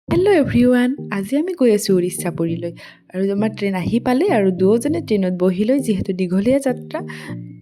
Hello' everyone, আজি আমি গৈ আছোঁ উৰিষ্যাপুৰীলৈ আৰু আমাৰ ট্ৰেইন আহি পালে আৰু দুয়োজনে ট্ৰেইনত বহি লৈ যিহেতু দীঘলীয়া যাত্ৰা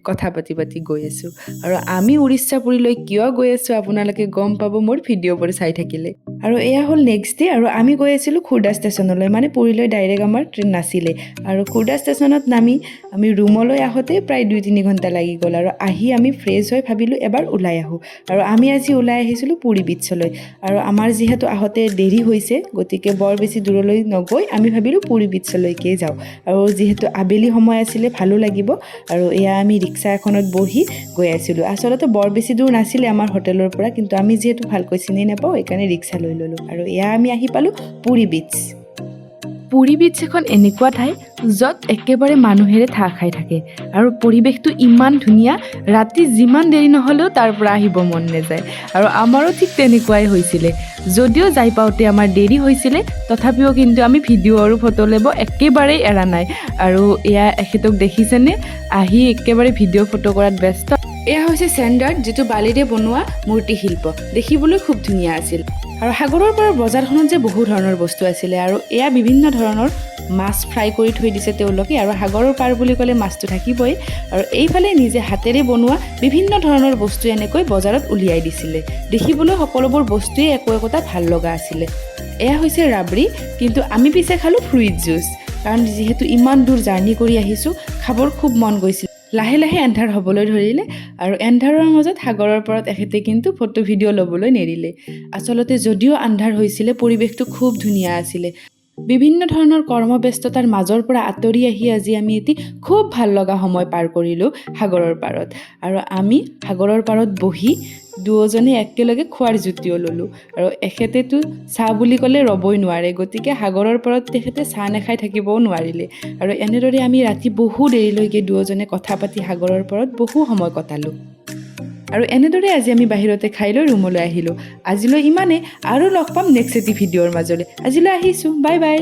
কথা পাতি পাতি গৈ আছোঁ। আৰু আমি উৰিষ্যাপুৰীলৈ কিয় গৈ আছোঁ আপোনালোকে গম পাব মোৰ ভিডিঅ'বোৰ চাই থাকিলে। আৰু এয়া হ'ল নেক্সট ডে আৰু আমি গৈ আছিলোঁ খুৰ্দা ষ্টেচনলৈ, মানে পুৰীলৈ ডাইৰেক্ট আমাৰ ট্ৰেইন নাছিলে। আৰু খুৰ্দা ষ্টেচনত নামি আমি ৰুমলৈ আহোঁতে প্ৰায় 2-3 ঘণ্টা লাগি গ'ল আৰু আহি আমি ফ্ৰেছ হৈ ভাবিলোঁ এবাৰ ওলাই আহোঁ। আৰু আমি আজি ওলাই আহিছিলোঁ পুৰী বিচলৈ আৰু আমাৰ যিহেতু আহোঁতে দেৰি হৈছে গতিকে বৰ বেছি দূৰলৈ নগৈ আমি ভাবিলোঁ পুৰী বিচলৈকে যাওঁ। আৰু যিহেতু আবেলি সময় আছিলে ভালো লাগিব আৰু এয়া আমি ৰিক্সা এখনত বহি গৈ আছিলোঁ। আচলতে বৰ বেছি দূৰ নাছিলে আমাৰ হোটেলৰ পৰা, কিন্তু আমি যিহেতু ভালকৈ চিনি নাপাওঁ সেইকাৰণে ৰিক্সা লৈ ল'লোঁ আৰু এয়া আমি আহি পালোঁ পুৰী বিচ। পুৰী বিচ এখন এনেকুৱা ঠাই য'ত একেবাৰে মানুহেৰে ঠাহ খাই থাকে আৰু পৰিৱেশটো ইমান ধুনীয়া, ৰাতি যিমান দেৰি নহ'লেও তাৰ পৰা আহিব মন নাযায়। আৰু আমাৰো ঠিক তেনেকুৱাই হৈছিলে, যদিও যাই পাওঁতে আমাৰ দেৰি হৈছিলে তথাপিও কিন্তু আমি ভিডিঅ' আৰু ফটো ল'ব একেবাৰেই এৰা নাই। আৰু এয়া এখেতক দেখিছেনে, আহি একেবাৰে ভিডিঅ' ফটো কৰাত ব্যস্ত। এয়া হৈছে চেণ্ডাৰ্ড, যিটো বালিৰে বনোৱা মূৰ্তি শিল্প, দেখিবলৈ খুব ধুনীয়া আছিল। আৰু সাগৰৰ পাৰৰ বজাৰখনত যে বহু ধৰণৰ বস্তু আছিলে আৰু এয়া বিভিন্ন ধৰণৰ মাছ ফ্ৰাই কৰি থৈ দিছে তেওঁলোকে। আৰু সাগৰৰ পাৰ বুলি ক'লে মাছটো থাকিবই, আৰু এইফালে নিজে হাতেৰে বনোৱা বিভিন্ন ধৰণৰ বস্তু এনেকৈ বজাৰত উলিয়াই দিছিলে। দেখিবলৈ সকলোবোৰ বস্তুৱেই একোটা ভাল লগা আছিলে। এয়া হৈছে ৰাবৰি, কিন্তু আমি পিছে খালোঁ ফ্ৰুইট জুচ, কাৰণ যিহেতু ইমান দূৰ জাৰ্ণি কৰি আহিছোঁ খাবৰ খুব মন গৈছিল। লাহে লাহে এন্ধাৰ হ'বলৈ ধৰিলে আৰু এন্ধাৰৰ মাজত সাগৰৰ পাৰত এখেতে কিন্তু ফটো ভিডিঅ' ল'বলৈ নেৰিলে। আচলতে যদিও আন্ধাৰ হৈছিলে পৰিৱেশটো খুব ধুনীয়া আছিলে। বিভিন্ন ধৰণৰ কৰ্মব্যস্ততাৰ মাজৰ পৰা আঁতৰি আহি আজি আমি এটি খুব ভাল লগা সময় পাৰ কৰিলোঁ সাগৰৰ পাৰত। আৰু আমি সাগৰৰ পাৰত বহি দুয়োজনে একেলগে খোৱাৰ জুতিও ল'লোঁ। আৰু এখেতেতো চাহ বুলি ক'লে ৰ'বই নোৱাৰে, গতিকে সাগৰৰ পাৰত তেখেতে চাহ নাখাই থাকিবও নোৱাৰিলে। আৰু এনেদৰে আমি ৰাতি বহু দেৰিলৈকে দুয়োজনে কথা পাতি সাগৰৰ পাৰত বহু সময় কটালোঁ। আৰু এনেদৰে আজি আমি বাহিৰতে খাই লৈ ৰুমলৈ আহিলোঁ। আজিলৈ ইমানেই, আৰু লগ পাম নেক্সট এটি ভিডিঅ'ৰ মাজলৈ। আজিলৈ আহিছোঁ, বাই বাই।